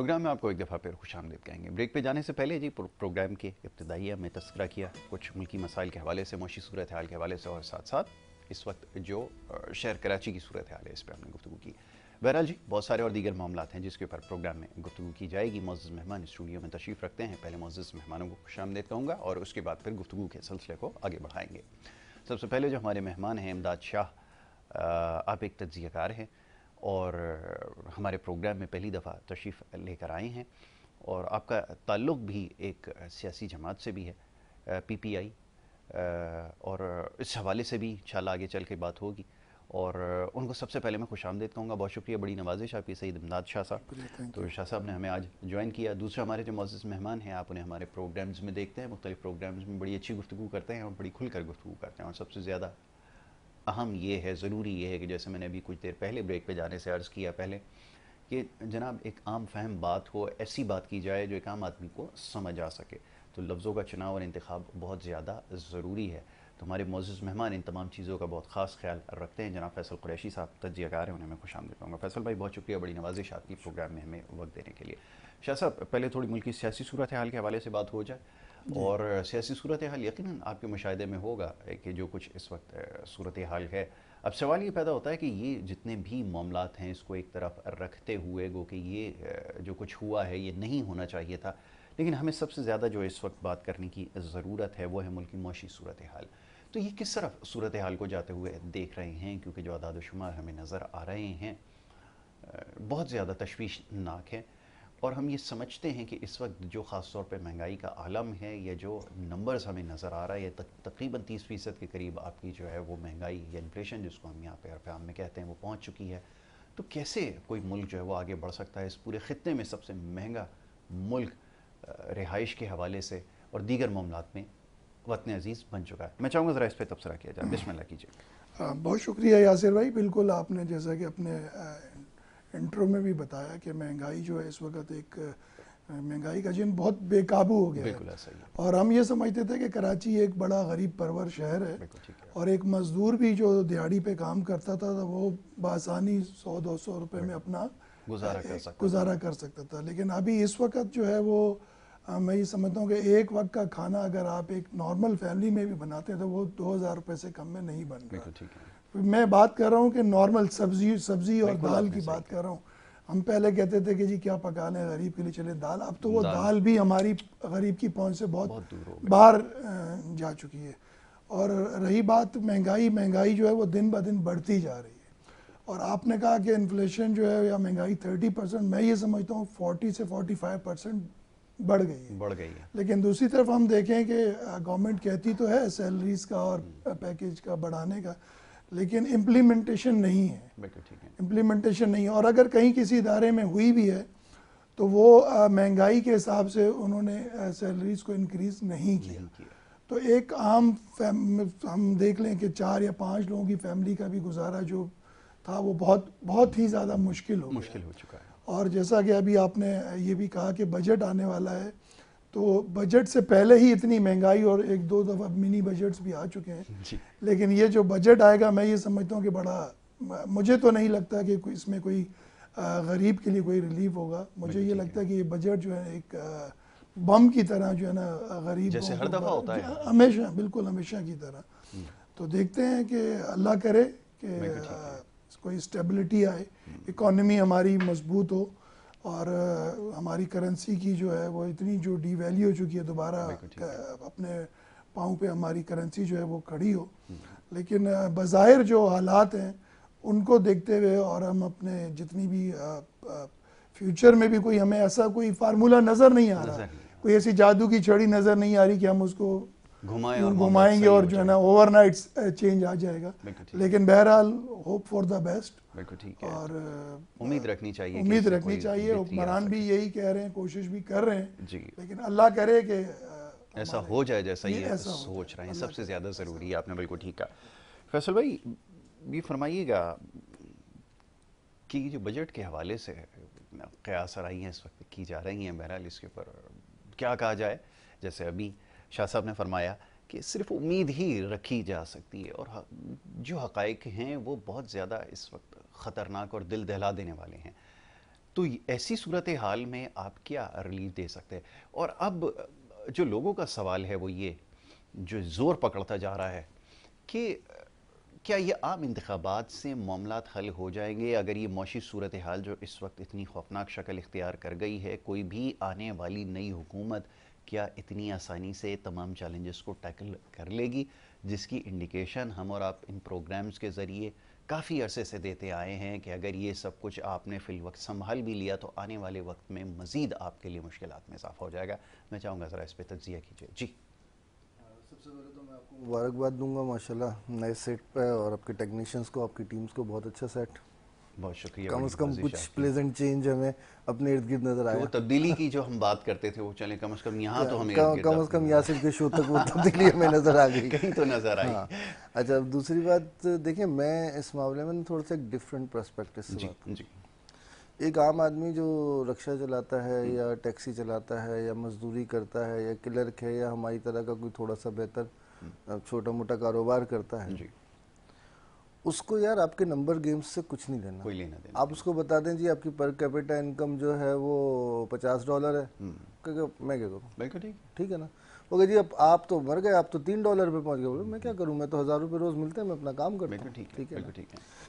Programme میں آپ کو ایک دفعہ پھر خوش آمدید کہیں گے۔ بریک پہ جانے سے پہلے جی پروگرام کے ابتدائیہ میں تذکرہ کیا کچھ ملکی مسائل کے حوالے سے، معاشی صورتحال کے حوالے سے، اور ساتھ ساتھ اس وقت جو شہر کراچی کی صورتحال ہے اس پہ ہم نے گفتگو کی۔ بہرحال جی بہت سارے اور دیگر معاملات ہیں جس کے اوپر پروگرام میں گفتگو کی جائے گی۔ معزز مہمان اسٹوڈیو میں تشریف رکھتے ہیں، پہلے معزز مہمانوں کو خوش آمدید کہوں گا اور اس کے بعد پھر گفتگو کے سلسلے کو آگے بڑھائیں گے۔ سب سے پہلے جو ہمارے مہمان ہیں امداد شاہ، آپ ایک تجزیہ کار ہیں اور ہمارے پروگرام میں پہلی دفعہ تشریف لے کر آئے ہیں، اور آپ کا تعلق بھی ایک سیاسی جماعت سے بھی ہے، پی پی آئی، اور اس حوالے سے بھی انشاءاللہ آگے چل کے بات ہوگی، اور ان کو سب سے پہلے میں خوش آمدید کہوں گا۔ بہت شکریہ، بڑی نوازش آپ کی سید امداد شاہ صاحب۔ تو شاہ صاحب نے ہمیں آج جوائن کیا۔ دوسرے ہمارے جو معزز مہمان ہیں، آپ انہیں ہمارے پروگرامز میں دیکھتے ہیں، مختلف پروگرامز میں بڑی اچھی گفتگو کرتے ہیں اور بڑی کھل کر گفتگو کرتے ہیں، اور سب سے زیادہ اہم یہ ہے، ضروری یہ ہے کہ جیسے میں نے ابھی کچھ دیر پہلے بریک پہ جانے سے عرض کیا پہلے کہ جناب ایک عام فہم بات ہو، ایسی بات کی جائے جو ایک عام آدمی کو سمجھ آ سکے، تو لفظوں کا چناؤ اور انتخاب بہت زیادہ ضروری ہے۔ تو ہمارے معزز مہمان ان تمام چیزوں کا بہت خاص خیال رکھتے ہیں۔ جناب فیصل قریشی صاحب تجزیہ کار ہیں، انہیں میں خوش آمدید کہوں گا۔ فیصل بھائی بہت شکریہ، بڑی نوازش آپ کی پروگرام میں ہمیں وقت دینے کے لیے۔ شاہ صاحب پہلے تھوڑی ملکی سیاسی صورتحال کے حوالے سے بات ہو جائے، اور سیاسی صورتحال یقیناً آپ کے مشاہدے میں ہوگا کہ جو کچھ اس وقت صورتحال ہے، اب سوال یہ پیدا ہوتا ہے کہ یہ جتنے بھی معاملات ہیں اس کو ایک طرف رکھتے ہوئے گو کہ یہ جو کچھ ہوا ہے یہ نہیں ہونا چاہیے تھا، لیکن ہمیں سب سے زیادہ جو اس وقت بات کرنے کی ضرورت ہے وہ ہے ملکی معاشی صورتحال۔ تو یہ کس طرف صورتحال کو جاتے ہوئے دیکھ رہے ہیں؟ کیونکہ جو اعداد و شمار ہمیں نظر آ رہے ہیں بہت زیادہ تشویشناک ہے، اور ہم یہ سمجھتے ہیں کہ اس وقت جو خاص طور پہ مہنگائی کا عالم ہے، یہ جو نمبرز ہمیں نظر آ رہا ہے، یہ تقریباً 30% کے قریب آپ کی جو ہے وہ مہنگائی یا انفلیشن جس کو ہم یہاں پہ عام میں کہتے ہیں وہ پہنچ چکی ہے۔ تو کیسے کوئی ملک جو ہے وہ آگے بڑھ سکتا ہے؟ اس پورے خطے میں سب سے مہنگا ملک رہائش کے حوالے سے اور دیگر معاملات میں وطن عزیز بن چکا ہے۔ میں چاہوں گا ذرا اس پہ تبصرہ کیا جائے، بسم اللہ کیجیے۔ بہت شکریہ یاسر بھائی، بالکل آپ نے جیسا کہ اپنے انٹرو میں بھی بتایا کہ مہنگائی جو ہے اس وقت ایک مہنگائی کا جن بہت بے قابو ہو گیا ہے، اور ہم یہ سمجھتے تھے کہ کراچی ایک بڑا غریب پرور شہر ہے، اور ایک مزدور بھی جو دیہڑی پہ کام کرتا تھا وہ بآسانی 100-200 روپے میں اپنا گزارا کر سکتا تھا، لیکن ابھی اس وقت جو ہے وہ میں یہ سمجھتا ہوں کہ ایک وقت کا کھانا اگر آپ ایک نارمل فیملی میں بھی بناتے ہیں تو وہ 2000 روپے سے کم میں نہیں بن رہا۔ میں بات کر رہا ہوں کہ نارمل سبزی اور دال کی بات کر رہا ہوں۔ ہم پہلے کہتے تھے کہ جی کیا پکانا ہے غریب کے لیے، چلے دال، اب تو وہ دال بھی ہماری غریب کی پہنچ سے بہت باہر جا چکی ہے۔ اور رہی بات مہنگائی جو ہے وہ دن بہ دن بڑھتی جا رہی ہے، اور آپ نے کہا کہ انفلیشن جو ہے یا مہنگائی 30%، میں یہ سمجھتا ہوں 40 سے 45% بڑھ گئی ہے۔ لیکن دوسری طرف ہم دیکھیں کہ گورنمنٹ کہتی تو ہے سیلریز کا اور پیکیج کا بڑھانے کا، لیکن امپلیمنٹیشن نہیں ہے، اور اگر کہیں کسی ادارے میں ہوئی بھی ہے تو وہ مہنگائی کے حساب سے انہوں نے سیلریز کو انکریز نہیں کیا۔ تو ایک عام ہم دیکھ لیں کہ 4 یا 5 لوگوں کی فیملی کا بھی گزارا جو تھا وہ بہت ہی زیادہ مشکل ہو چکا ہے۔ اور جیسا کہ ابھی آپ نے یہ بھی کہا کہ بجٹ آنے والا ہے، تو بجٹ سے پہلے ہی اتنی مہنگائی، اور 1-2 دفعہ منی بجٹس بھی آ چکے ہیں، لیکن یہ جو بجٹ آئے گا میں یہ سمجھتا ہوں کہ مجھے تو نہیں لگتا کہ اس میں کوئی غریب کے لیے کوئی ریلیف ہوگا۔ مجھے یہ لگتا ہے کہ یہ بجٹ جو ہے ایک بم کی طرح جو ہے نا غریب جیسے ہر دفعہ ہوتا ہے، ہمیشہ، بالکل ہمیشہ کی طرح۔ تو دیکھتے ہیں کہ اللہ کرے کہ کوئی اسٹیبلٹی آئے، اکانومی ہماری مضبوط ہو، اور ہماری کرنسی کی جو ہے وہ اتنی جو ڈی ویلیو ہو چکی ہے دوبارہ اپنے پاؤں پہ ہماری کرنسی جو ہے وہ کھڑی ہو۔ لیکن بظاہر جو حالات ہیں ان کو دیکھتے ہوئے، اور ہم اپنے جتنی بھی فیوچر میں بھی کوئی ہمیں ایسا کوئی فارمولا نظر نہیں آ رہا، کوئی ایسی جادو کی چھڑی نظر نہیں آ رہی کہ ہم اس کو گھمائیں گے اور جو ہے نا اوور نائٹ چینج آ جائے گا، لیکن بہرحال ہوپ فار دا بیسٹ، اور امید رکھنی چاہیے۔ حکمران بھی یہی کہہ رہے ہیں، کوشش بھی کر رہے ہیں، لیکن اللہ کرے کہ ایسا ہو جائے جیسا یہ سوچ رہے ہیں، سب سے زیادہ ضروری ہے۔ آپ نے بالکل ٹھیک کہا۔ فیصل بھائی یہ فرمائیے گا کہ جو بجٹ کے حوالے سے قیاس آرائی ہیں اس وقت کی جا رہی ہیں، بہرحال اس کے اوپر کیا کہا جائے؟ جیسے ابھی شاہ صاحب نے فرمایا کہ صرف امید ہی رکھی جا سکتی ہے، اور جو حقائق ہیں وہ بہت زیادہ اس وقت خطرناک اور دل دہلا دینے والے ہیں۔ تو ایسی صورتحال میں آپ کیا ریلیف دے سکتے ہیں؟ اور اب جو لوگوں کا سوال ہے وہ یہ جو زور پکڑتا جا رہا ہے کہ کیا یہ عام انتخابات سے معاملات حل ہو جائیں گے اگر یہ معاشی صورتحال جو اس وقت اتنی خوفناک شکل اختیار کر گئی ہے، کوئی بھی آنے والی نئی حکومت کیا اتنی آسانی سے تمام چیلنجز کو ٹیکل کر لے گی، جس کی انڈیکیشن ہم اور آپ ان پروگرامز کے ذریعے کافی عرصے سے دیتے آئے ہیں کہ اگر یہ سب کچھ آپ نے فی الوقت سنبھال بھی لیا تو آنے والے وقت میں مزید آپ کے لیے مشکلات میں اضافہ ہو جائے گا. میں چاہوں گا ذرا اس پہ تجزیہ کیجیے. جی سب سے پہلے تو میں آپ کو مبارکباد دوں گا ماشاءاللہ نئے سیٹ پہ، اور آپ کے ٹیکنیشینز کو، آپ کی ٹیمز کو بہت اچھا سیٹ. بہت شکریہ. کم از کم کچھ پلیزنٹ چینج ہمیں اپنے ارد گرد نظر آیا. وہ تبدیلی کی جو ہم بات کرتے تھے وہ چلیں کم از کم یہاں تو ہمیں کم از کم یاسر کے شو تک وہ تبدیلی ہمیں نظر آ گئی. کہیں تو نظر آئی. اچھا دوسری بات دیکھیں، میں اس معاملے میں تھوڑا سا ایک ڈفرینٹ پرسپیکٹو سے بات کروں. ایک عام آدمی جو رکشہ چلاتا ہے یا ٹیکسی چلاتا ہے یا مزدوری کرتا ہے یا کلرک ہے یا ہماری طرح کا کوئی تھوڑا سا بہتر چھوٹا موٹا کاروبار کرتا ہے، اس کو یار آپ کے نمبر گیمز سے کچھ نہیں لینا. کوئی لینا دینا. آپ اس کو بتا دیں جی آپ کی پر کیپیٹا انکم جو ہے وہ $50 ہے، میں کیا کروں؟ ٹھیک ہے نا. وہ کہ جی اب آپ تو مر گئے، آپ تو $3 پہ پہنچ گئے. میں کیا کروں، میں تو $1000 روز ملتے ہیں، میں اپنا کام کرتا ہوں. ٹھیک ہے.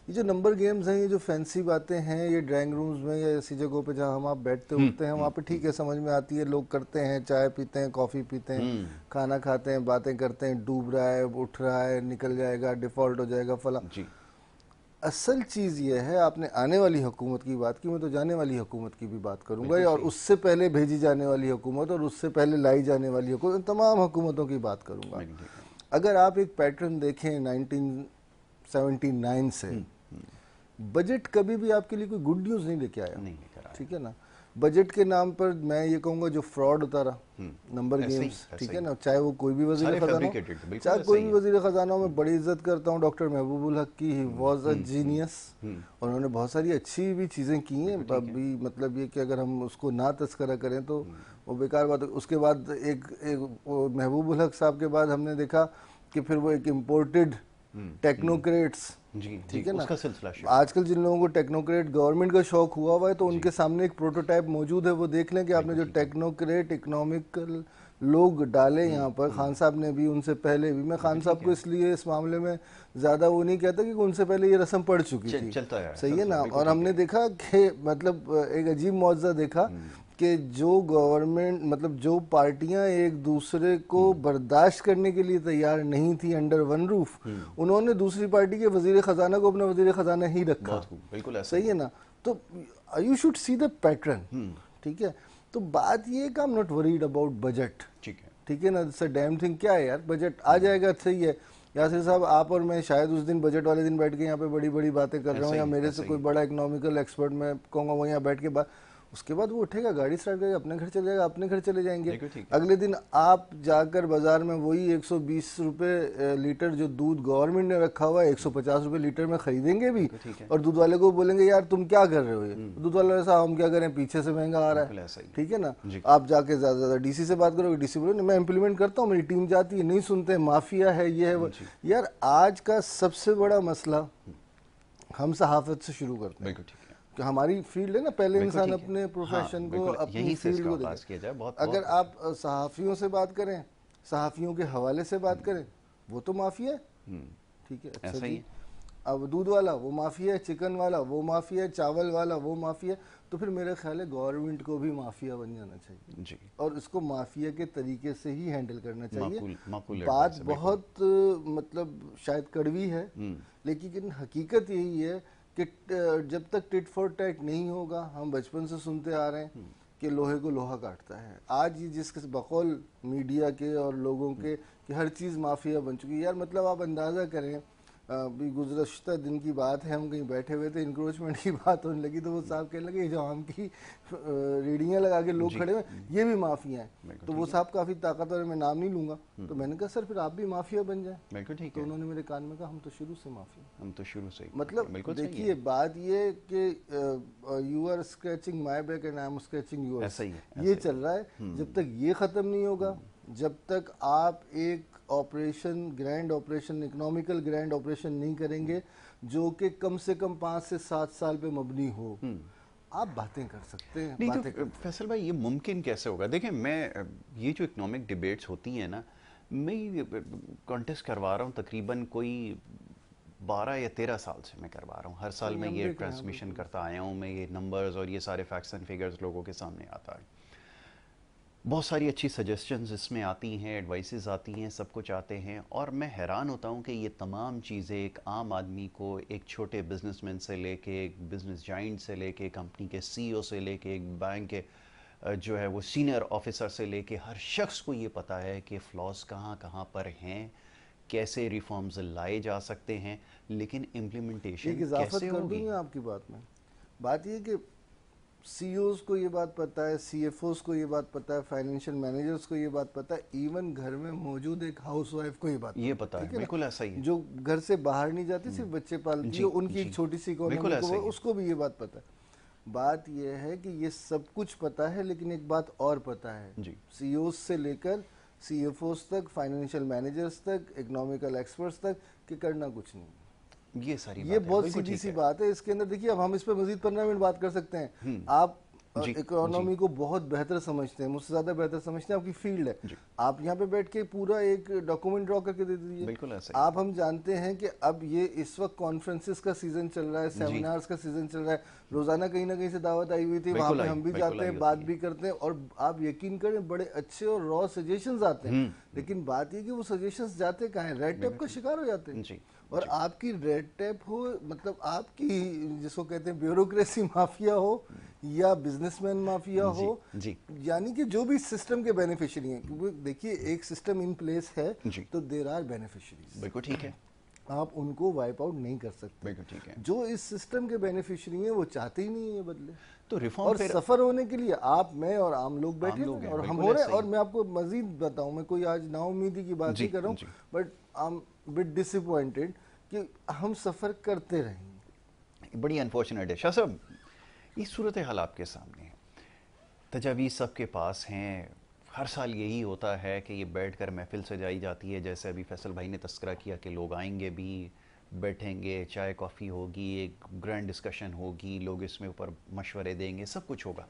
یہ جو نمبر گیمز ہیں، یہ جو فینسی باتیں ہیں، یہ ڈرائنگ رومز میں یا ایسی جگہوں پہ جہاں ہم آپ بیٹھتے اٹھتے ہیں وہاں پہ ٹھیک ہے سمجھ میں آتی ہے، لوگ کرتے ہیں، چائے پیتے ہیں، کافی پیتے ہیں، کھانا کھاتے ہیں، باتیں کرتے ہیں، ڈوب رہا ہے، اٹھ رہا ہے، نکل جائے گا، ڈیفالٹ ہو جائے گا فلاں. اصل چیز یہ ہے، آپ نے آنے والی حکومت کی بات کی، میں تو جانے والی حکومت کی بھی بات کروں گا، اور اس سے پہلے بھیجی جانے والی حکومت اور اس سے پہلے لائی جانے والی حکومت، تمام حکومتوں کی بات کروں گا. اگر آپ ایک پیٹرن دیکھیں 1979 سے، بجٹ کبھی بھی آپ کے لیے کوئی گڈ نیوز نہیں لے کے آیا. ٹھیک ہے نا. بجٹ کے نام پر میں یہ کہوں گا جو فراڈ ہوتا رہا نمبر گیمز، ٹھیک ہے نا، چاہے وہ کوئی بھی وزیر خزانہ ہو، چاہے کوئی بھی وزیر خزانہ ہو. میں بڑی عزت کرتا ہوں ڈاکٹر محبوب الحق کی، ہی واز اے جینیس، اور انہوں نے بہت ساری اچھی بھی چیزیں کی ہیں. ابھی مطلب یہ کہ اگر ہم اس کو نہ تذکرہ کریں تو وہ بیکار بات ہے. اس کے بعد ایک محبوب الحق صاحب کے بعد ہم نے دیکھا کہ پھر وہ ایک امپورٹڈ ٹیکنوکریٹس، ٹھیک ہے نا. آج کل جن لوگوں کو ٹیکنوکریٹ گورنمنٹ کا شوق ہوا ہے تو ان کے سامنے ایک پروٹوٹائپ موجود ہے، وہ دیکھ لیں کہ آپ نے جو ٹیکنوکریٹ اکنامکل لوگ ڈالے یہاں پر. خان صاحب نے بھی، ان سے پہلے بھی. میں خان صاحب کو اس لیے اس معاملے میں زیادہ وہ نہیں کہتا کہ ان سے پہلے یہ رسم پڑ چکی تھی، صحیح ہے نا. اور ہم نے دیکھا کہ مطلب ایک عجیب معجزہ دیکھا کہ جو گورنمنٹ مطلب جو پارٹیاں ایک دوسرے کو برداشت کرنے کے لیے تیار نہیں تھی انڈر ون روف، انہوں نے دوسری پارٹی کے وزیر خزانہ کو اپنا وزیر خزانہ ہی رکھا. صحیح ہے نا. تو you should see the pattern. ٹھیک ہے. تو بات یہ کہ I'm not worried about budget. ٹھیک ہے نا. it's a damn thing. کیا ہے یار، بجٹ آ جائے گا، صحیح ہے. یاسر صاحب آپ اور میں شاید اس دن بجٹ والے دن بیٹھ کے یہاں پہ بڑی بڑی باتیں کر رہے ہوں، یا میرے سے کوئی بڑا اکنامیکل ایکسپرٹ میں کہوں گا وہ یہاں بیٹھ کے اس کے بعد وہ اٹھے گا، گاڑی سٹارٹ کرے گا، اپنے گھر چلے گا، اپنے گھر چلے جائیں گے. اگلے دن آپ جا کر بازار میں وہی $120 لیٹر جو دودھ گورنمنٹ نے رکھا ہوا ہے $150 لیٹر میں خریدیں گے بھی، اور دودھ والے کو بولیں گے یار تم کیا کر رہے ہو. یہ دودھ والے صاحب ہم کیا کریں، پیچھے سے مہنگا آ رہا ہے. ٹھیک ہے نا. آپ جا کے زیادہ زیادہ ڈی سی سے بات کرو گے، ڈی سی بولے میں امپلیمنٹ کرتا ہوں، میری ٹیم جاتی ہے، نہیں سنتے، مافیا ہے، یہ ہے وہ. یار آج کا سب سے بڑا مسئلہ ہم صحافت سے شروع کرتے ہیں کہ ہماری فیلڈ ہے نا. پہلے انسان اپنے پروفیشن کو، اپنی فیلڈ کو دیکھے. اگر آپ صحافیوں سے بات کریں، صحافیوں کے حوالے سے بات کریں، وہ تو مافیا ہے. ٹھیک ہے. اچھا جی، اب دودھ والا وہ مافیا ہے، چکن والا وہ مافیا ہے، چاول والا وہ مافیا ہے. تو پھر میرا خیال ہے گورنمنٹ کو بھی مافیا بن جانا چاہیے، اور اس کو مافیا کے طریقے سے ہی ہینڈل کرنا چاہیے. بات بہت مطلب شاید کڑوی ہے، لیکن حقیقت یہی ہے کہ جب تک ٹٹ فار ٹیٹ نہیں ہوگا، ہم بچپن سے سنتے آ رہے ہیں کہ لوہے کو لوہا کاٹتا ہے. آج یہ جس بقول میڈیا کے اور لوگوں کے کہ ہر چیز مافیا بن چکی ہے. یار مطلب آپ اندازہ کریں، ابھی گزشتہ دن کی بات ہے، ہم کہیں بیٹھے ہوئے تھے، انکروچمنٹ کی بات ہونے لگی تو وہ صاحب کہنے لگے جو آم کی ریڑیاں لگا کے لوگ کھڑے ہوئے یہ بھی مافیا ہیں. تو وہ صاحب کافی طاقتور، میں نام نہیں لوں گا. تو میں نے کہا سر پھر آپ بھی مافیا بن جائیں. تو انہوں نے میرے کان میں کہا ہم تو شروع سے مافیا، ہم تو شروع سے. مطلب دیکھیے بات یہ کہ you are scratching my back and I am scratching yours, یہ چل رہا ہے. جب تک یہ ختم نہیں ہوگا، جب تک آپ ایک operation, grand operation, economical grand operation نہیں کریں گے جو کہ کم سے کم 5 سے 7 سال پہ مبنی ہو، آپ باتیں کر سکتے ہیں. نہیں تو فیصل بھائی یہ ممکن کیسے ہوگا؟ دیکھیں میں یہ جو اکنامک ڈیبیٹس ہوتی ہیں نا، میں کانٹیسٹ کروا رہا ہوں تقریباً کوئی 12 یا 13 سال سے میں کروا رہا ہوں. ہر سال میں یہ ٹرانسمیشن کرتا آیا ہوں، میں یہ نمبرز اور یہ سارے فیکٹس اینڈ فگرز لوگوں کے سامنے آتا ہے. بہت ساری اچھی سجیسشنز اس میں آتی ہیں، ایڈوائسز آتی ہیں، سب کچھ آتے ہیں، اور میں حیران ہوتا ہوں کہ یہ تمام چیزیں ایک عام آدمی کو، ایک چھوٹے بزنس مین سے لے کے، ایک بزنس جائنٹ سے لے کے، کمپنی کے سی او سے لے کے، ایک بینک کے جو ہے وہ سینئر آفیسر سے لے کے، ہر شخص کو یہ پتہ ہے کہ فلاز کہاں کہاں پر ہیں، کیسے ریفارمز لائے جا سکتے ہیں، لیکن امپلیمنٹیشن کیسے ہوگی. ایک اضافت کر دوں گا آپ کی بات میں. بات یہ کہ سی اوز کو یہ بات پتہ ہے، سی ایف اوز کو یہ بات پتہ ہے، فائنینشیل مینیجرز کو یہ بات پتہ ہے، ایون گھر میں موجود ایک ہاؤس وائف کو یہ پتہ ہے. بالکل ایسا ہی ہے. جو گھر سے باہر نہیں جاتی، صرف بچے پالتی ہے، ان کی ایک چھوٹی سی اکانومی کو، اس کو بھی یہ بات پتہ ہے. بات یہ ہے کہ یہ سب کچھ پتہ ہے، لیکن ایک بات اور پتہ ہے، سی اوز سے لے کر سی ایف اوز تک، فائنینشیل مینیجرز تک، اکنامیکل ایکسپرٹس تک، کہ کرنا کچھ نہیں. یہ بہت سیدھی سی بات ہے. اس کے اندر دیکھیے، اب ہم اس پہ مزید 15 منٹ بات کر سکتے ہیں. آپ اکانومی کو بہت بہتر سمجھتے ہیں، مجھ سے زیادہ بہتر سمجھتے ہیں، آپ کی فیلڈ ہے. آپ یہاں پہ بیٹھ کے پورا ایک ڈاکومنٹ ڈرا کر کے دے دیجیے. آپ ہم جانتے ہیں کہ اب یہ اس وقت کانفرنسز کا سیزن چل رہا ہے، سیمینارز کا سیزن چل رہا ہے، روزانہ کہیں نہ کہیں سے دعوت آئی ہوئی تھی، وہاں پہ ہم بھی جاتے ہیں، بات بھی کرتے ہیں، اور آپ یقین کریں بڑے اچھے اور را سجیشنز آتے ہیں. لیکن بات یہ کہ وہ سجیشنز جاتے کہاں ہیں؟ ریڈ ٹیپ کا شکار ہو جاتے ہیں. اور آپ کی ریڈ ٹیپ ہو، مطلب آپ کی جس کو کہتے ہیں بیوروکریسی مافیا ہو یا بزنس مین مافیا ہو، یعنی کہ جو بھی سسٹم کے بینیفیشری ہیں. کیونکہ دیکھیے ایک سسٹم ان پلیس ہے تو دیر آر بینیفیشریز. بالکل ٹھیک ہے. آپ ان کو وائپ آؤٹ نہیں کر سکتے. بالکل ٹھیک ہے. جو اس سسٹم کے بینیفیشری ہیں وہ چاہتے ہی نہیں ہیں بدلے. تو ریفارم اور سفر ہونے کے لیے آپ، میں اور عام لوگ بیٹھے ہیں اور ہم ہو رہے ہیں. اور میں آپ کو مزید بتاؤں، میں کوئی آج نا امیدی کی بات نہیں کر رہا ہوں، but I am but disappointed کہ ہم سفر کرتے رہیں گے. بڑی انفارچونیٹ ہے. شاہ صاحب، یہ صورتحال آپ کے سامنے ہے، تجاویز سب کے پاس ہیں، ہر سال یہی ہوتا ہے کہ یہ بیٹھ کر محفل سجائی جاتی ہے، جیسے ابھی فیصل بھائی نے تذکرہ کیا کہ لوگ آئیں گے بھی، بیٹھیں گے، چائے کافی ہوگی، ایک گرینڈ ڈسکشن ہوگی، لوگ اس میں اوپر مشورے دیں گے، سب کچھ ہوگا،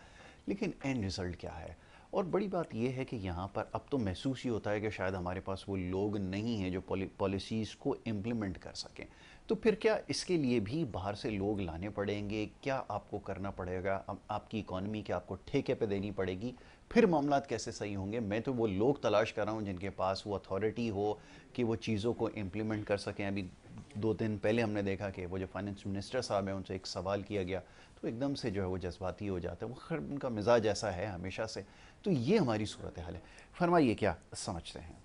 لیکن اینڈ رزلٹ کیا ہے؟ اور بڑی بات یہ ہے کہ یہاں پر اب تو محسوس ہی ہوتا ہے کہ شاید ہمارے پاس وہ لوگ نہیں ہیں جو پالیسیز کو امپلیمنٹ کر سکیں. تو پھر کیا اس کے لیے بھی باہر سے لوگ لانے پڑیں گے؟ کیا آپ کو کرنا پڑے گا؟ آپ کی اکانومی کے آپ کو ٹھیکے پہ دینی پڑے گی؟ پھر معاملات کیسے صحیح ہوں گے؟ میں تو وہ لوگ تلاش کر رہا ہوں جن کے پاس وہ اتھارٹی ہو کہ وہ چیزوں کو امپلیمنٹ کر سکیں. ابھی 2 دن پہلے ہم نے دیکھا کہ وہ جو فائنینس منسٹر صاحب ہیں، ان سے ایک سوال کیا گیا تو ایک دم سے جو ہے وہ جذباتی ہو جاتا ہے. وہ ان کا مزاج ایسا ہے ہمیشہ سے. تو یہ ہماری صورتحال ہے. فرمائیے کیا سمجھتے ہیں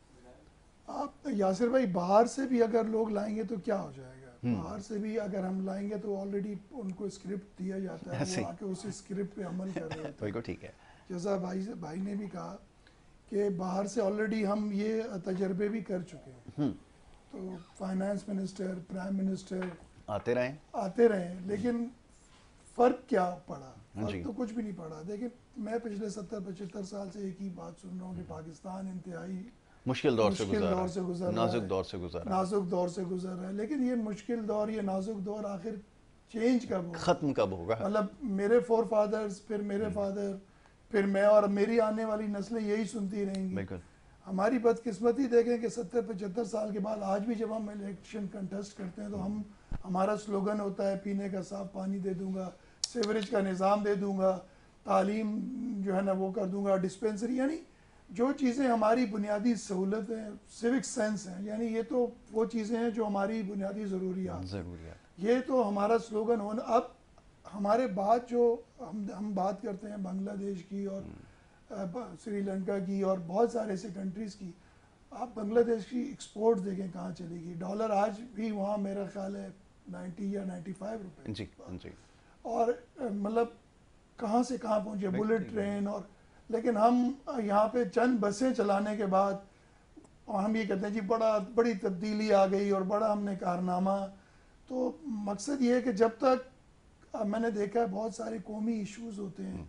آپ یاسر بھائی؟ باہر سے بھی اگر لوگ لائیں گے تو کیا ہو جائے گا؟ باہر سے بھی اگر ہم لائیں گے تو آلریڈی ان کو اسکرپٹ دیا جاتا ہے، وہ آ کے اس اسکرپٹ پہ عمل کر رہے ہیں. بالکل ٹھیک ہے. جیسا بھائی نے بھی کہا کہ باہر سے آلریڈی ہم یہ تجربے بھی کر چکے ہیں. تو فائنانس منسٹر، پرائم منسٹر آتے رہے، لیکن فرق کیا پڑا؟ فرق تو کچھ بھی نہیں پڑا. دیکھیں، میں پچھلے 70-75 سال سے ایک ہی بات سن رہا ہوں کہ پاکستان انتہائی مشکل دور سے گزر نازک دور سے گزر رہا ہے. لیکن یہ مشکل دور، یہ نازک دور آخر چینج کب ہوگا؟ ختم کب ہوگا؟ مطلب میرے فور فادرز، پھر میرے فادر، پھر میں، اور میری آنے والی نسلیں یہی سنتی رہیں گی. بالکل. ہماری بدقسمتی دیکھیں کہ 70-75 سال کے بعد آج بھی جب ہم الیکشن کنٹیسٹ کرتے ہیں تو ہمارا سلوگن ہوتا ہے پینے کا صاف پانی دے دوں گا، سیوریج کا نظام دے دوں گا، تعلیم جو ہے نا وہ کر دوں گا، ڈسپینسری، یعنی جو چیزیں ہماری بنیادی سہولت ہیں، سیوک سینس ہیں، یعنی یہ تو وہ چیزیں ہیں جو ہماری بنیادی ضروریات. یہ تو ہمارا سلوگن ہونا. اب ہمارے بعد جو ہم بات کرتے ہیں بنگلہ دیش کی اور سری لنکا کی اور بہت سارے ایسے کنٹریز کی، آپ بنگلہ دیش کی ایکسپورٹ دیکھیں کہاں چلے گی. ڈالر آج بھی وہاں میرا خیال ہے 90 یا 95 روپے. اور مطلب کہاں سے کہاں پہنچے، بلٹ ٹرین. اور لیکن ہم یہاں پہ چند بسیں چلانے کے بعد ہم یہ کہتے ہیں جی بڑی تبدیلی آ گئی اور بڑا ہم نے کارنامہ. تو مقصد یہ ہے کہ جب تک میں نے دیکھا ہے بہت سارے قومی ایشوز ہوتے ہیں،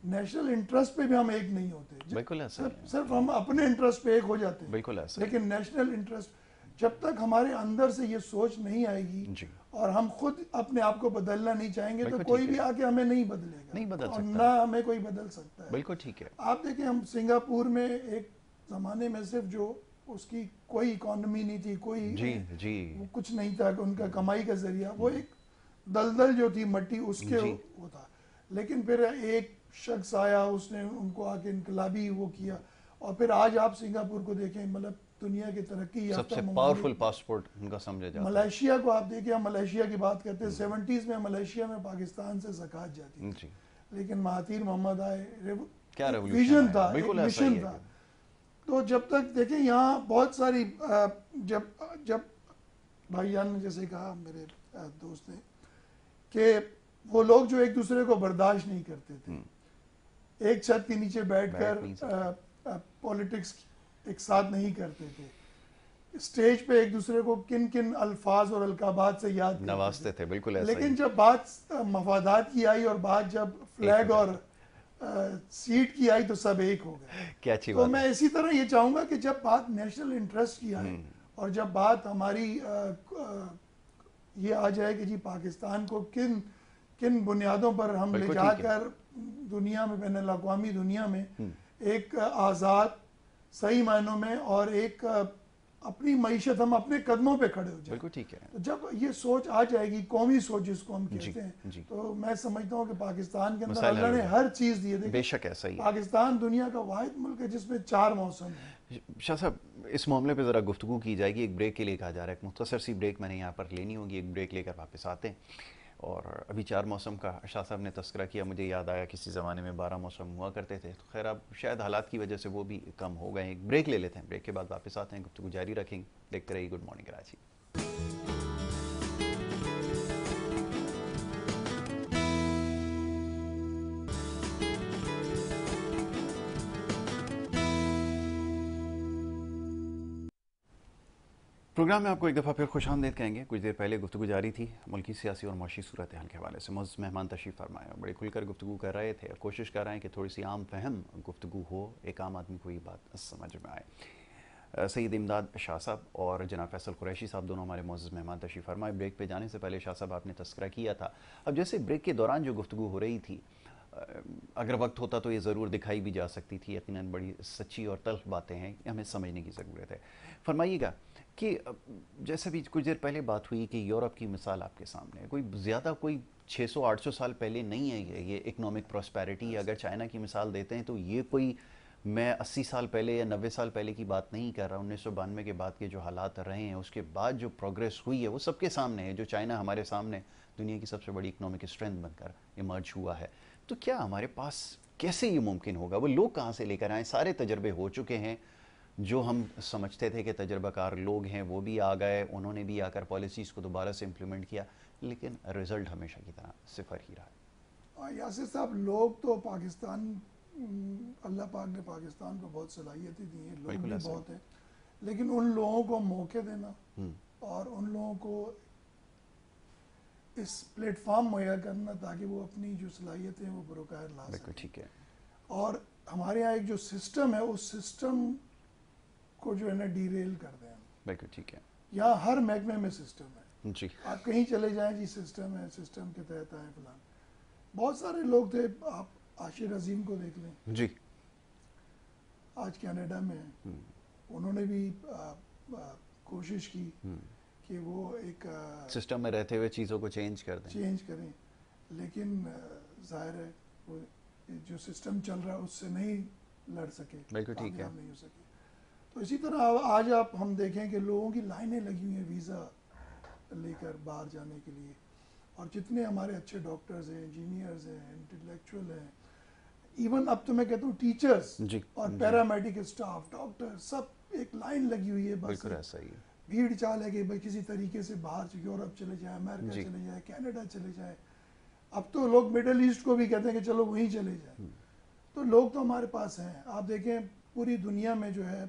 نیشنل انٹرسٹ پہ بھی ہم ایک نہیں ہوتے. صرف ہم اپنے انٹرسٹ پہ ایک ہو جاتے ہیں، لیکن نیشنل انٹرسٹ جب تک ہمارے اندر سے یہ سوچ نہیں آئے گی اور ہم خود اپنے آپ کو بدلنا نہیں چاہیں گے تو کوئی بھی آ کے ہمیں نہیں بدلے گا, نہیں بدل اور سکتا, نہ ہمیں کوئی بدل سکتا ہے. بالکل ٹھیک ہے. آپ دیکھیں ہم سنگاپور میں ایک زمانے میں صرف جو اس کی کوئی اکانومی نہیں تھی, کوئی کچھ نہیں تھا کہ ان کا کمائی کا ذریعہ, وہ ایک دلدل جو تھی مٹی اس کے وہ تھا. لیکن پھر ایک شخص آیا, اس نے ان کو آ کے انقلابی وہ کیا, اور پھر آج آپ سنگاپور کو دیکھیں, مطلب دنیا کی ترقی یافتہ سب سے پاورفل پاسپورٹ ان کا سمجھا جاتا ہے. ملائیشیا کو آپ دیکھیں, ہم ملائیشیا کی بات کرتے ہیں, 70s میں ملائیشیا میں پاکستان سے زکوٰۃ جاتی تھی, لیکن مہاتیر محمد آئے, کیا ویژن تھا, ایک مشن تھا. تو جب تک دیکھیں یہاں بہت ساری, جب بھائی جان نے جیسے کہا میرے دوست نے کہ وہ لوگ جو ایک دوسرے کو برداشت نہیں کرتے تھے, ایک چھت کے نیچے بیٹھ کر پولیٹکس ایک ساتھ نہیں کرتے تھے, اسٹیج پہ ایک دوسرے کو کن کن الفاظ اور القابات سے یاد نوازتے تھے, بالکل ایسا. لیکن جب بات مفادات کی آئی اور بات جب فلیگ اور سیٹ کی آئی تو سب ایک ہو گئے. تو میں اسی طرح یہ چاہوں گا کہ جب بات نیشنل انٹرسٹ کی آئے اور جب بات ہماری یہ آ جائے کہ جی پاکستان کو کن بنیادوں پر ہم لے جا کر دنیا میں, بین الاقوامی دنیا میں ایک آزاد صحیح معنوں میں اور ایک اپنی معیشت ہم اپنے قدموں پہ کھڑے ہو جائیں. بالکل ٹھیک ہے. تو جب یہ سوچ آ جائے گی, قومی سوچ جس کو ہم کہتے ہیں, تو میں سمجھتا ہوں کہ پاکستان کے اندر اللہ نے ہر چیز دی ہے. بے شک ایسا ہی. پاکستان دنیا کا واحد ملک ہے جس میں 4 موسم ہیں. شاہ صاحب اس معاملے پہ ذرا گفتگو کی جائے گی, ایک بریک کے لیے کہا جا رہا ہے, ایک مختصر سی بریک میں نے یہاں پر لینی ہوگی, ایک بریک لے کر واپس آتے ہیں. اور ابھی 4 موسم کا شاہ صاحب نے تذکرہ کیا, مجھے یاد آیا کسی زمانے میں 12 موسم ہوا کرتے تھے, تو خیر اب شاید حالات کی وجہ سے وہ بھی کم ہو گئے ہیں. ایک بریک لے لیتے ہیں, بریک کے بعد واپس آتے ہیں, گفتگو جاری رکھیں گے. دیکھتے رہیے گڈ مارننگ کراچی. پروگرام میں آپ کو ایک دفعہ پھر خوش آمدید کہیں گے. کچھ دیر پہلے گفتگو جاری تھی ملکی سیاسی اور معاشی صورتحال کے حوالے سے. معزز مہمان تشریف فرمائے, بڑے کھل کر گفتگو کر رہے تھے, کوشش کر رہے ہیں کہ تھوڑی سی عام فہم گفتگو ہو, ایک عام آدمی کو یہ بات سمجھ میں آئے. سید امداد شاہ صاحب اور جناب فیصل قریشی صاحب دونوں ہمارے معزز مہمان تشریف فرمائے. بریک پہ جانے سے پہلے شاہ صاحب آپ نے تذکرہ کیا تھا, اب جیسے بریک کے دوران جو گفتگو ہو رہی تھی, اگر وقت ہوتا تو یہ ضرور دکھائی بھی جا سکتی تھی, یقیناً بڑی سچی اور تلخ باتیں ہیں, ہمیں سمجھنے کی ضرورت ہے. فرمائیے گا کہ جیسے بھی کچھ دیر پہلے بات ہوئی کہ یورپ کی مثال آپ کے سامنے ہے, کوئی زیادہ کوئی 600-800 سال پہلے نہیں ہے یہ اکنامک پراسپیرٹی. اگر چائنا کی مثال دیتے ہیں تو یہ کوئی میں 80 سال پہلے یا 90 سال پہلے کی بات نہیں کر رہا. 1992 کے بعد کے جو حالات رہے ہیں, اس کے بعد جو پروگریس ہوئی ہے وہ سب کے سامنے ہے. جو چائنا ہمارے سامنے دنیا کی سب سے بڑی اکنامک اسٹرینتھ بن کر ایمرج ہوا ہے, تو کیا ہمارے پاس کیسے یہ ممکن ہوگا؟ وہ لوگ کہاں سے لے کر آئیں؟ سارے تجربے ہو چکے ہیں, جو ہم سمجھتے تھے کہ تجربہ کار لوگ ہیں وہ بھی آ گئے, انہوں نے بھی آ کر پالیسیز کو دوبارہ سے امپلیمنٹ کیا, لیکن رزلٹ ہمیشہ کی طرح صفر ہی رہا. یاسر صاحب, لوگ تو پاکستان, اللہ پاک نے پاکستان کو بہت صلاحیتیں دی ہیں, لوگ بھی بہت ہیں, لیکن ان لوگوں کو موقع دینا اور ان لوگوں کو اس پلیٹ فارم مہیا کرنا تاکہ وہ اپنی جو صلاحیتیں وہ بروقار لا سکیں. ٹھیک ہے. اور ہمارے یہاں ایک جو سسٹم ہے, اس سسٹم کو جو ہے نا ڈی ریل کر دیں. بالکل ٹھیک ہے. یہاں ہر محکمے میں سسٹم ہے, جی آپ کہیں چلے جائیں جی سسٹم ہے, سسٹم کے تحت آئے فلان. بہت سارے لوگ تھے, آپ عاشر عظیم کو دیکھ لیں, جی آج کینیڈا میں ہیں, انہوں نے بھی کوشش کی کہ وہ ایک سسٹم میں رہتے ہوئے چیزوں کو چینج کریں, لیکن ظاہر ہے وہ جو سسٹم چل رہا ہے اس سے نہیں لڑ سکے, کامیاب نہیں ہو سکے. تو اسی طرح آج ہم دیکھیں کہ لوگوں کی لائنیں لگی ہوئی ہیں ویزا لے کر باہر جانے کے لیے, اور جتنے ہمارے اچھے ڈاکٹرز ہیں, انجینئرز ہیں, انٹلیکچوئل ہیں, ایون اب تو میں کہتا ہوں ٹیچرز اور پیرامیڈیکل سٹاف, ڈاکٹر, سب ایک لائن لگی ہوئی ہے. بس ایسا ہی بھیڑ چال ہے کہ بھائی کسی طریقے سے باہر یورپ چلے جائیں, امریکہ چلے جائیں, کینیڈا چلے جائیں. اب تو لوگ مڈل ایسٹ کو بھی کہتے ہیں کہ چلو وہیں چلے جائیں. تو لوگ تو ہمارے پاس ہیں. آپ دیکھیں پوری دنیا میں جو ہے,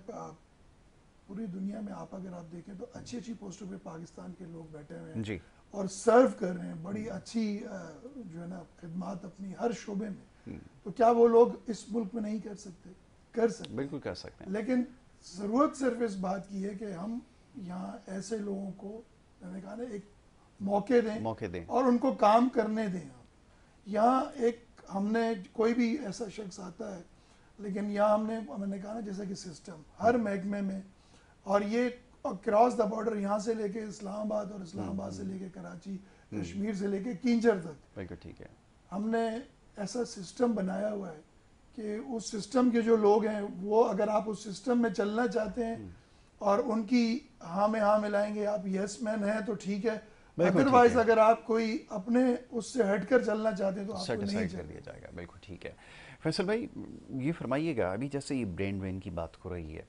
پوری دنیا میں آپ اگر آپ دیکھیں تو اچھی اچھی پوسٹوں پہ پاکستان کے لوگ بیٹھے ہوئے ہیں اور سرو کر رہے ہیں, بڑی اچھی جو ہے نا خدمات اپنی ہر شعبے میں. تو کیا وہ لوگ اس ملک میں نہیں کر سکتے؟ کر سکتے, بالکل کر سکتے ہیں. لیکن ضرورت صرف اس بات کی ہے کہ ہم یہاں ایسے لوگوں کو میں نے کہا نا ایک موقع دیں اور ان کو کام کرنے دیں. یہاں ایک ہم نے کوئی بھی ایسا شخص آتا ہے لیکن یہاں میں نے کہا نا جیسا کہ سسٹم ہر محکمے میں, اور یہ کراس دا بارڈر یہاں سے لے کے اسلام آباد اور اسلام آباد سے لے کے کراچی, کشمیر سے لے کے کینچر تک, ٹھیک ہے, ہم نے ایسا سسٹم بنایا ہوا ہے کہ اس سسٹم کے جو لوگ ہیں وہ اگر آپ اس سسٹم میں چلنا چاہتے ہیں اور ان کی ہاں میں ہاں ملائیں گے, آپ یس مین ہیں تو ٹھیک ہے, ادروائز اگر آپ کوئی اپنے اس سے ہٹ کر چلنا چاہتے ہیں تو آپ کو نہیں کر دیا جائے گا. بالکل ٹھیک ہے. فیصل بھائی یہ فرمائیے گا, ابھی جیسے یہ برین ڈرین کی بات ہو رہی ہے,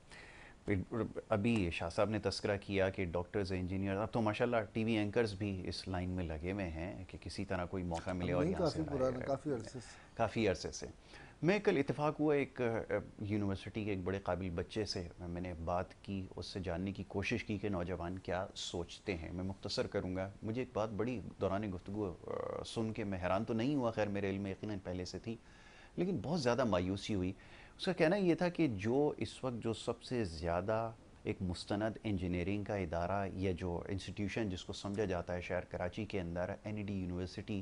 ابھی شاہ صاحب نے تذکرہ کیا کہ ڈاکٹرز, انجینئر, اب تو ماشاءاللہ ٹی وی اینکرز بھی اس لائن میں لگے ہوئے ہیں کہ کسی طرح کوئی موقع ملے اور یہاں سے کافی عرصے سے. میں کل اتفاق ہوا ایک یونیورسٹی کے ایک بڑے قابل بچے سے میں نے بات کی, اس سے جاننے کی کوشش کی کہ نوجوان کیا سوچتے ہیں. میں مختصر کروں گا, مجھے ایک بات بڑی دوران گفتگو سن کے میں حیران تو نہیں ہوا, خیر میرے علم میں یقیناً پہلے سے تھی, لیکن بہت زیادہ مایوسی ہوئی. اس کا کہنا یہ تھا کہ جو اس وقت جو سب سے زیادہ ایک مستند انجینئرنگ کا ادارہ یا جو انسٹیٹیوشن جس کو سمجھا جاتا ہے شہر کراچی کے اندر, NED یونیورسٹی,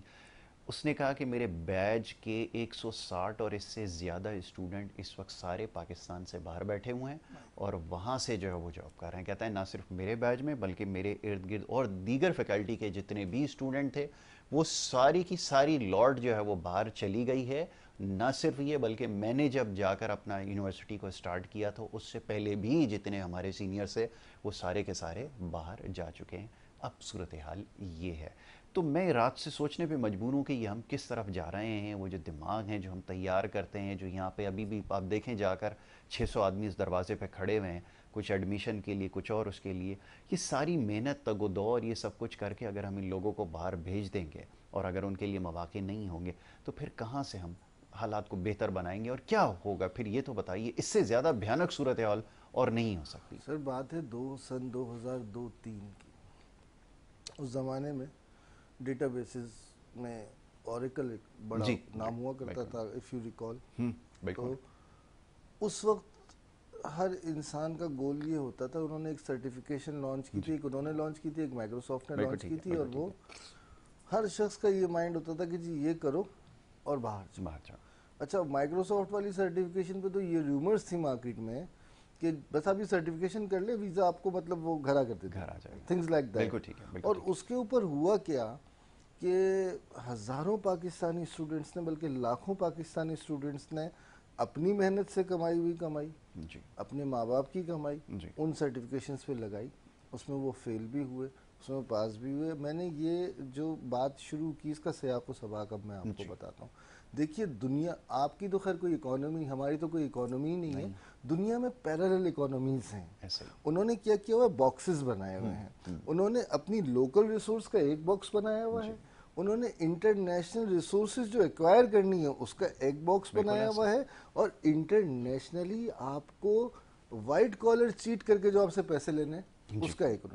اس نے کہا کہ میرے بیچ کے 160 اور اس سے زیادہ اسٹوڈنٹ اس وقت سارے پاکستان سے باہر بیٹھے ہوئے ہیں اور وہاں سے جو ہے وہ جاب کر رہے ہیں. کہتا ہے نہ صرف میرے بیچ میں بلکہ میرے ارد گرد اور دیگر فیکلٹی کے جتنے بھی اسٹوڈنٹ تھے وہ ساری کی ساری لاٹ جو ہے وہ باہر چلی گئی ہے. نہ صرف یہ بلکہ میں نے جب جا کر اپنا یونیورسٹی کو سٹارٹ کیا تو اس سے پہلے بھی جتنے ہمارے سینئر سے وہ سارے کے سارے باہر جا چکے ہیں. اب صورتحال یہ ہے. تو میں رات سے سوچنے پہ مجبور ہوں کہ یہ ہم کس طرف جا رہے ہیں. وہ جو دماغ ہیں جو ہم تیار کرتے ہیں, جو یہاں پہ ابھی بھی آپ دیکھیں جا کر 600 آدمی اس دروازے پہ کھڑے ہوئے ہیں, کچھ ایڈمیشن کے لیے, کچھ اور اس کے لیے, یہ ساری محنت تگ و دو اور یہ سب کچھ کر کے اگر ہم ان لوگوں کو باہر بھیج دیں گے اور اگر ان کے لیے مواقع نہیں ہوں گے تو پھر کہاں سے ہم حالات کو بہتر بنائیں گے اور کیا ہوگا پھر, یہ تو بتائیے. اس سے زیادہ بھیانک صورتحال اور نہیں ہو سکتی. سر بات ہے سن 2002-03 کی. اس زمانے میں ڈیٹا بیسز میں اوریکل ایک بڑا نام ہوا کرتا تھا, اف یو ریکال. تو اس وقت ہر انسان کا گول یہ ہوتا تھا, انہوں نے ایک سرٹیفکیشن لانچ کی تھی, ایک انہوں نے لانچ کی تھی, ایک مائکروسافٹ نے لانچ کی تھی, اور وہ ہر شخص کا یہ مائنڈ ہوتا تھا کہ جی یہ کرو اور باہر جاؤ. اچھا مائکروسافٹ والی سرٹیفکیشن پہ تو یہ ریومرز تھی مارکیٹ میں کہ بس آپ یہ سرٹیفکیشن کر لیں, ویزا آپ کو مطلب وہ گھر آ کرتے تھے, تھنگز لائک دیٹ. اور اس کے اوپر ہوا کیا کہ ہزاروں پاکستانی اسٹوڈنٹس نے, بلکہ لاکھوں پاکستانی اسٹوڈنٹس نے اپنی محنت سے کمائی ہوئی کمائی, اپنے ماں باپ کی کمائی ان سرٹیفکیشنز پہ لگائی. اس میں وہ فیل بھی ہوئے, اس میں پاس بھی ہوئے. میں نے یہ جو بات شروع کی اس کا سیاق و سباق اب میں آپ کو بتاتا ہوں. دیکھیے دنیا, آپ کی تو خیر کوئی اکانومی, ہماری تو کوئی اکانومی نہیں ہے, دنیا میں پیرالل اکانومیز ہیں. انہوں نے کیا کیا ہوا ہے, باکسز بنائے ہوئے ہیں. انہوں نے اپنی لوکل ریسورس کا ایک باکس بنایا ہوا ہے, انہوں نے انٹرنیشنل ریسورسز جو ایکوائر کرنی ہے اس کا ایک باکس بنایا ہوا ہے, اور انٹرنیشنلی آپ کو وائٹ کالر چیٹ کر کے جو آپ سے پیسے لینے اس کا ایک.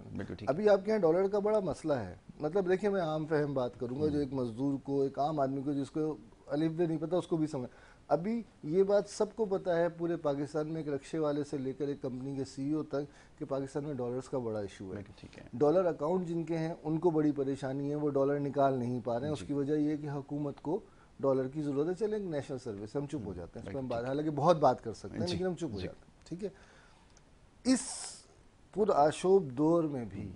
ابھی آپ کے یہاں ڈالر کا بڑا مسئلہ ہے, مطلب دیکھیں میں عام فہم بات کروں گا, جو ایک مزدور کو, ایک عام آدمی کو جس کو الف بے نہیں پتا اس کو بھی سمجھ. ابھی یہ بات سب کو پتا ہے پورے پاکستان میں, ایک رکشے والے سے لے کر ایک کمپنی کے CEO تک, کہ پاکستان میں ڈالرز کا بڑا ایشو ہے. ڈالر اکاؤنٹ جن کے ہیں ان کو بڑی پریشانی ہے, وہ ڈالر نکال نہیں پا رہے ہیں. اس کی وجہ یہ ہے کہ حکومت کو ڈالر کی ضرورت ہے. چلیں نیشنل سروس, ہم چپ ہو جاتے ہیں اس پہ, ہم حالانکہ بہت بات کر سکتے ہیں لیکن ہم چپ ہو جاتے ہیں. ٹھیک ہے, اس پرآشوب دور میں بھی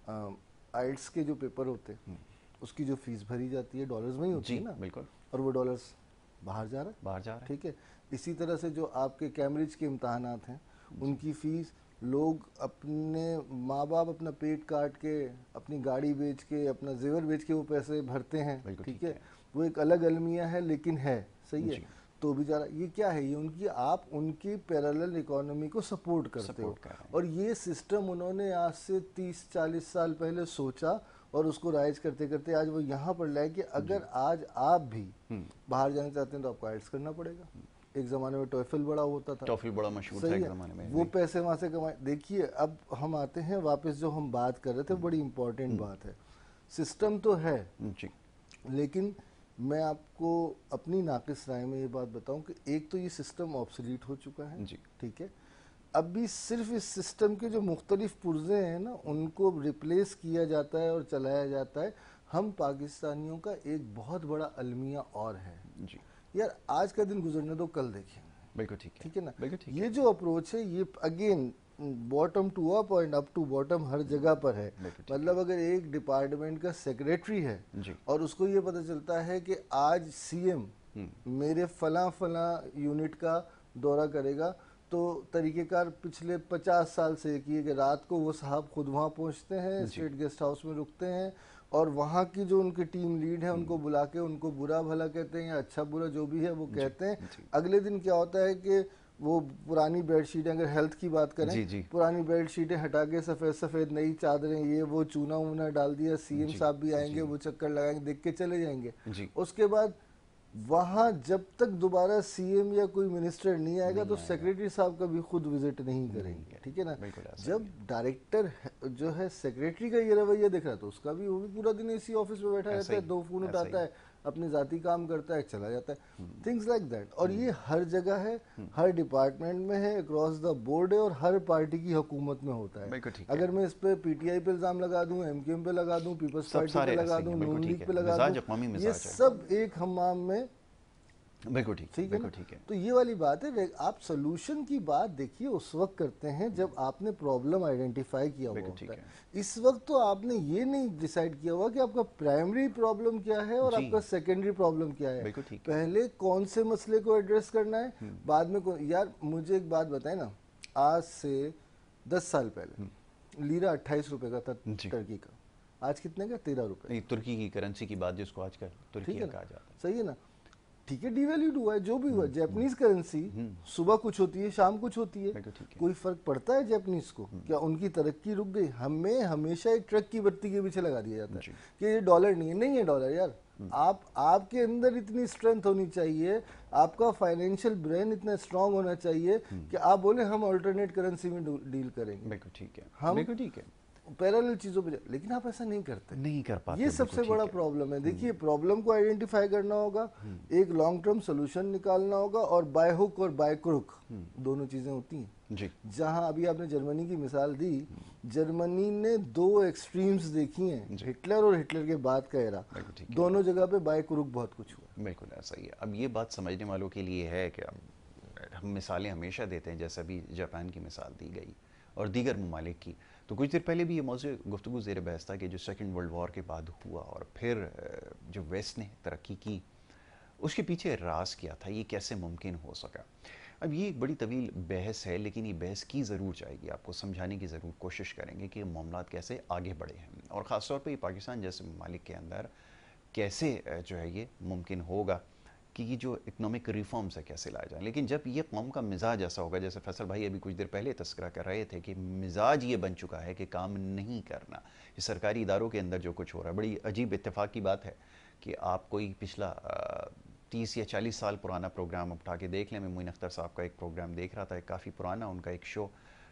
آئلٹس کے جو پیپر ہوتے ہیں اس کی جو فیس بھری جاتی ہے ڈالرز میں ہی ہوتی ہے نا, بالکل, اور وہ ڈالرز باہر جا رہا ہے. ٹھیک ہے, اسی طرح سے جو آپ کے کیمبرج کے امتحانات ہیں ان کی فیس لوگ اپنے ماں باپ اپنا پیٹ کاٹ کے, اپنی گاڑی بیچ کے, اپنا زیور بیچ کے وہ پیسے بھرتے ہیں. ٹھیک ہے, وہ ایک الگ المیہ ہے لیکن ہے, صحیح ہے, تو بھی جا رہا. یہ کیا ہے, یہ ان کی, آپ ان کی پیرالل اکانومی کو سپورٹ کرتے ہو, اور یہ سسٹم انہوں نے آج سے 30-40 سال پہلے سوچا اور اس کو رائج کرتے کرتے آج وہ یہاں پر لائے کہ اگر آج آپ بھی باہر جانا چاہتے ہیں تو آپ کو آئلٹس کرنا پڑے گا. ایک زمانے میں ٹوئفل بڑا ہوتا تھا, ٹوئفل بڑا مشہور تھا ایک زمانے میں, وہ پیسے وہاں سے کمائے. دیکھیے اب ہم آتے ہیں واپس, جو ہم بات کر رہے تھے بڑی امپورٹنٹ بات ہے. سسٹم تو ہے, لیکن میں آپ کو اپنی ناقص رائے میں یہ بات بتاؤں کہ ایک تو یہ سسٹم آبسلیٹ ہو چکا ہے. ٹھیک ہے, ابھی صرف اس سسٹم کے جو مختلف پرزے ہیں نا ان کو ریپلیس کیا جاتا ہے اور چلایا جاتا ہے. ہم پاکستانیوں کا ایک بہت بڑا المیہ اور ہے جی یار, آج کا دن گزرنے دو, کل دیکھیں. بالکل ٹھیک ہے نا. یہ جو اپروچ ہے یہ اگین باٹم ٹو اپ اور اپ ٹو باٹم ہر جگہ پر ہے. مطلب اگر ایک ڈپارٹمنٹ کا سیکریٹری ہے اور اس کو یہ پتہ چلتا ہے کہ آج سی ایم میرے فلاں یونٹ کا دورہ کرے گا, تو طریقہ کار پچھلے 50 سال سے ایک ہے کہ رات کو وہ صاحب خود وہاں پہنچتے ہیں, اسٹیٹ گیسٹ ہاؤس میں رکتے ہیں, اور وہاں کی جو ان کے ٹیم لیڈ ہیں ان کو بلا کے ان کو برا بھلا کہتے ہیں یا اچھا برا جو بھی ہے وہ کہتے ہیں. اگلے دن کیا ہوتا ہے کہ وہ پرانی بیڈ شیٹیں, اگر ہیلتھ کی بات کریں, پرانی بیڈ شیٹیں ہٹا کے سفید نئی چادریں, یہ وہ چونا وونا ڈال دیا, سی ایم صاحب بھی آئیں گے, وہ چکر لگائیں گے, دیکھ کے چلے جائیں گے. اس کے بعد وہاں جب تک دوبارہ سی ایم یا کوئی منسٹر نہیں آئے گا تو سیکریٹری صاحب کا بھی خود وزٹ نہیں کریں گے. ٹھیک ہے نا. جب ڈائریکٹر جو ہے سیکریٹری کا یہ رویہ دیکھ رہا تو اس کا بھی, وہ بھی پورا دن اسی آفس میں بیٹھا رہتا ہے, 2 فون اٹھاتا ہے, اپنے ذاتی کام کرتا ہے, چلا جاتا ہے. Things like that. اور یہ ہر جگہ ہے, ہر ڈپارٹمنٹ میں ہے, اکراس دا بورڈ ہے, اور ہر پارٹی کی حکومت میں ہوتا ہے. اگر میں اس پہ پی ٹی آئی پہ الزام لگا دوں, ایم کیو ایم پہ لگا دوں, پیپلز پارٹی پہ لگا دوں, نون لیگ پہ لگا دوں, یہ سب ایک حمام میں. بالکل ٹھیک ہے. تو یہ والی بات ہے. آپ سولوشن کی بات دیکھیے اس وقت کرتے ہیں جب آپ نے پرابلم آئیڈینٹیفائی کیا ہوا ہوتا ہے. اس وقت تو آپ نے یہ نہیں ڈیسائیڈ کیا ہوا کہ آپ کا پرائمری پرابلم کیا ہے اور آپ کا سیکنڈری پرابلم کیا ہے. پہلے کون سے مسئلے کو ایڈریس کرنا ہے, بعد میں. یار مجھے ایک بات بتائیں نا, آج سے 10 سال پہلے لیرہ 28 روپے کا تھا ٹرکی کا, آج کتنے کا؟ 13 روپے. ترکی کی کرنسی کی بات جس کو آج کل ترکی کہا جاتا ہے. صحیح ہے نا. ٹھیک ہے, ڈی ویلیوڈ ہوا ہے جو بھی ہوا. جیپنیز کرنسی صبح کچھ ہوتی ہے, شام کچھ ہوتی ہے, کوئی فرق پڑتا ہے جیپنیز کو؟ کیا ان کی ترقی رک گئی؟ ہمیں ہمیشہ ایک ٹرک کی بتی کے پیچھے لگا دیا جاتا ہے کہ یہ ڈالر نہیں ہے ڈالر. یار آپ کے اندر اتنی اسٹرینتھ ہونی چاہیے, آپ کا فائنینشیل برین اتنا اسٹرانگ ہونا چاہیے کہ آپ بولیں ہم آلٹرنیٹ کرنسی میں ڈیل کریں گے. بالکل ٹھیک ہے, ہم ٹھیک ہے پیرالل چیزوں پہ, لیکن آپ ایسا نہیں کرتے, نہیں کر پاتے. یہ سب سے بڑا پرابلم ہے. دیکھیے پرابلم کو آئیڈینٹیفائی کرنا ہوگا, ایک لانگ ٹرم سولوشن نکالنا ہوگا, اور بائی ہک اور بائی کروک دونوں چیزیں ہوتی ہیں. جہاں ابھی آپ نے جرمنی کی مثال دی, جرمنی نے 2 ایکسٹریمز دیکھی ہیں, ہٹلر اور ہٹلر کے بعد کا ایرا, دونوں جگہ پہ بائی کروک بہت کچھ ہوا. بالکل ایسا ہی ہے. اب یہ بات سمجھنے والوں کے لیے ہے کہ ہم مثالیں ہمیشہ دیتے ہیں, جیسا بھی جاپان کی مثال دی گئی اور دیگر ممالک کی. تو کچھ دیر پہلے بھی یہ موضوع گفتگو زیر بحث تھا کہ جو سیکنڈ ورلڈ وار کے بعد ہوا اور پھر جو ویسٹ نے ترقی کی, اس کے پیچھے راز کیا تھا, یہ کیسے ممکن ہو سکا. اب یہ بڑی طویل بحث ہے, لیکن یہ بحث کی ضرور جائے گی. آپ کو سمجھانے کی ضرور کوشش کریں گے کہ معاملات کیسے آگے بڑھے ہیں, اور خاص طور پہ یہ پاکستان جیسے ممالک کے اندر کیسے جو ہے یہ ممکن ہوگا کہ یہ جو اکنامک ریفارمز ہے کیسے لائے جائیں. لیکن جب یہ قوم کا مزاج ایسا ہوگا, جیسے فیصل بھائی ابھی کچھ دیر پہلے تذکرہ کر رہے تھے کہ مزاج یہ بن چکا ہے کہ کام نہیں کرنا. یہ سرکاری اداروں کے اندر جو کچھ ہو رہا ہے, بڑی عجیب اتفاق کی بات ہے کہ آپ کوئی پچھلا 30 یا 40 سال پرانا پروگرام اٹھا کے دیکھ لیں. میں معین اختر صاحب کا ایک پروگرام دیکھ رہا تھا, کافی پرانا ان کا ایک شو,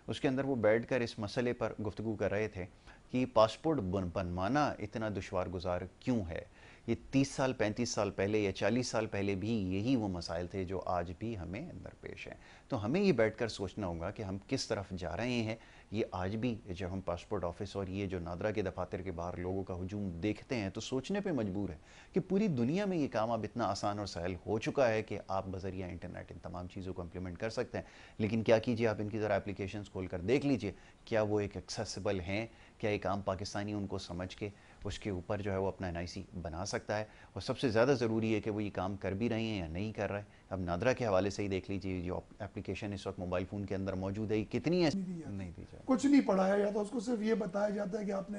اس کے اندر وہ بیٹھ کر اس مسئلے پر گفتگو کر رہے تھے کہ پاسپورٹ بنوانا اتنا دشوار گزار کیوں ہے. یہ 30 سال 35 سال پہلے یا 40 سال پہلے بھی یہی وہ مسائل تھے جو آج بھی ہمیں اندر پیش ہیں. تو ہمیں یہ بیٹھ کر سوچنا ہوگا کہ ہم کس طرف جا رہے ہیں. یہ آج بھی جب ہم پاسپورٹ آفس اور یہ جو نادرا کے دفاتر کے باہر لوگوں کا ہجوم دیکھتے ہیں تو سوچنے پہ مجبور ہے کہ پوری دنیا میں یہ کام اب اتنا آسان اور سہل ہو چکا ہے کہ آپ بذریعہ انٹرنیٹ ان تمام چیزوں کو امپلیمنٹ کر سکتے ہیں. لیکن کیا کیجئے, آپ ان کی ذرا اپلیکیشنز کھول کر دیکھ لیجئے, کیا وہ ایک ایکسیسیبل ہیں, کیا ایک عام پاکستانی ان کو سمجھ کے اس کے اوپر جو ہے وہ اپنا NIC بنا سکتا ہے. اور سب سے زیادہ ضروری ہے کہ وہ یہ کام کر بھی رہے ہیں یا نہیں کر رہے. اب نادرا کے حوالے سے ہی دیکھ لیجیے, جو اپلیکیشن اس وقت موبائل فون کے اندر موجود ہے کتنی ہے, نہیں دی جائے, کچھ نہیں پڑھایا جاتا اس کو, صرف یہ بتایا جاتا ہے کہ آپ نے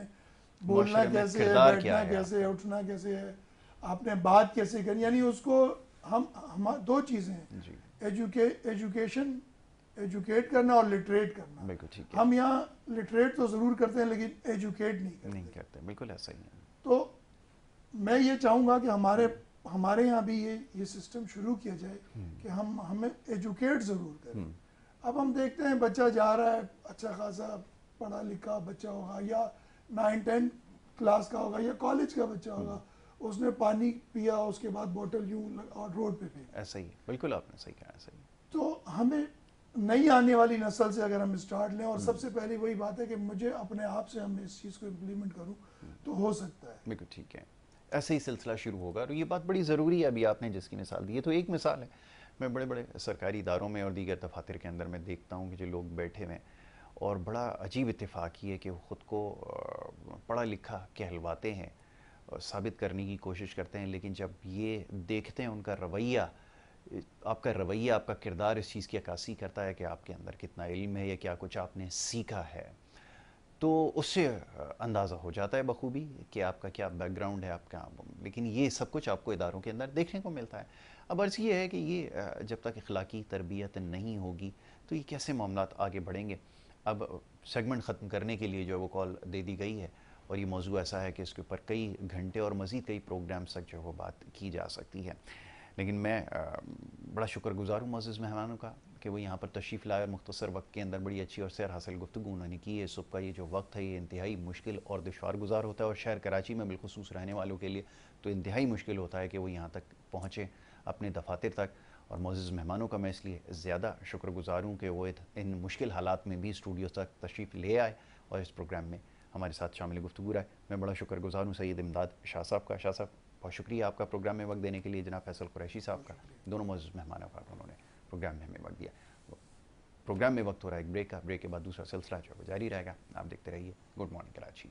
بولنا کیسے ہے, بیٹھنا کیسے ہے, اٹھنا کیسے ہے, آپ نے بات کیسے کرنی. یعنی اس کو ہم 2 چیزیں ہیں, ایجوکیشن, ایجوکیٹ کرنا اور لٹریٹ کرنا. ہم یہاں لٹریٹ تو ضرور کرتے ہیں لیکن ایجوکیٹ نہیں کرتے. بالکل ایسا ہی ہے. تو میں یہ چاہوں گا کہ ہمارے یہاں بھی یہ سسٹم شروع کیا جائے کہ ہمیں ایجوکیٹ ضرور کریں. اب ہم دیکھتے ہیں بچہ جا رہا ہے, اچھا خاصا پڑھا لکھا بچہ ہوگا, یا 9-10 کلاس کا ہوگا, یا کالج کا بچہ ہوگا, اس نے پانی پیا, اس کے بعد بوٹل یوں اور روڈ پہ پھینک. ایسا ہی, بالکل آپ نے صحیح کہا. ایسا ہی. تو ہمیں نئی آنے والی نسل سے اگر ہم اسٹارٹ لیں اور سب سے پہلی وہی بات ہے کہ مجھے اپنے آپ سے ہم اس چیز کو امپلیمنٹ کروں تو ہو سکتا ہے. بالکل ٹھیک ہے, ایسے ہی سلسلہ شروع ہوگا. اور یہ بات بڑی ضروری ہے, ابھی آپ نے جس کی مثال دی ہے تو ایک مثال ہے. میں بڑے بڑے سرکاری اداروں میں اور دیگر دفاتر کے اندر میں دیکھتا ہوں کہ جو لوگ بیٹھے ہوئے اور بڑا عجیب اتفاق یہ ہے کہ وہ خود کو پڑھا لکھا کہلواتے ہیں, ثابت کرنے کی کوشش کرتے ہیں, لیکن جب یہ دیکھتے ہیں ان کا رویہ, آپ کا رویہ, آپ کا کردار اس چیز کی عکاسی کرتا ہے کہ آپ کے اندر کتنا علم ہے یا کیا کچھ آپ نے سیکھا ہے, تو اس سے اندازہ ہو جاتا ہے بخوبی کہ آپ کا کیا بیک گراؤنڈ ہے, آپ کا. لیکن یہ سب کچھ آپ کو اداروں کے اندر دیکھنے کو ملتا ہے. اب عرض یہ ہے کہ یہ جب تک اخلاقی تربیت نہیں ہوگی تو یہ کیسے معاملات آگے بڑھیں گے. اب سیگمنٹ ختم کرنے کے لیے جو ہے وہ کال دے دی گئی ہے, اور یہ موضوع ایسا ہے کہ اس کے اوپر کئی گھنٹے اور مزید کئی پروگرامز تک جو ہے وہ بات کی جا سکتی ہے. لیکن میں بڑا شکر گزار ہوں معزز مہمانوں کا کہ وہ یہاں پر تشریف لائے اور مختصر وقت کے اندر بڑی اچھی اور سیر حاصل گفتگو انہوں نے کی ہے. صبح کا یہ جو وقت ہے یہ انتہائی مشکل اور دشوار گزار ہوتا ہے, اور شہر کراچی میں بالخصوص رہنے والوں کے لیے تو انتہائی مشکل ہوتا ہے کہ وہ یہاں تک پہنچیں اپنے دفاتر تک. اور معزز مہمانوں کا میں اس لیے زیادہ شکر گزار ہوں کہ وہ ان مشکل حالات میں بھی اسٹوڈیو تک تشریف لے آئے اور اس پروگرام میں ہمارے ساتھ شامل گفتگو رہے. میں بڑا شکر گزار ہوں سید امداد شاہ صاحب کا. شاہ صاحب بہت شکریہ آپ کا پروگرام میں وقت دینے کے لیے. جناب فیصل قریشی صاحب کا, دونوں معزز مہمانوں کا, انہوں نے پروگرام میں ہمیں وقت دیا. پروگرام میں وقت ہو رہا ہے ایک بریک کا, بریک کے بعد دوسرا سلسلہ جو ہے وہ جاری رہے گا. آپ دیکھتے رہیے گڈ مارننگ کراچی.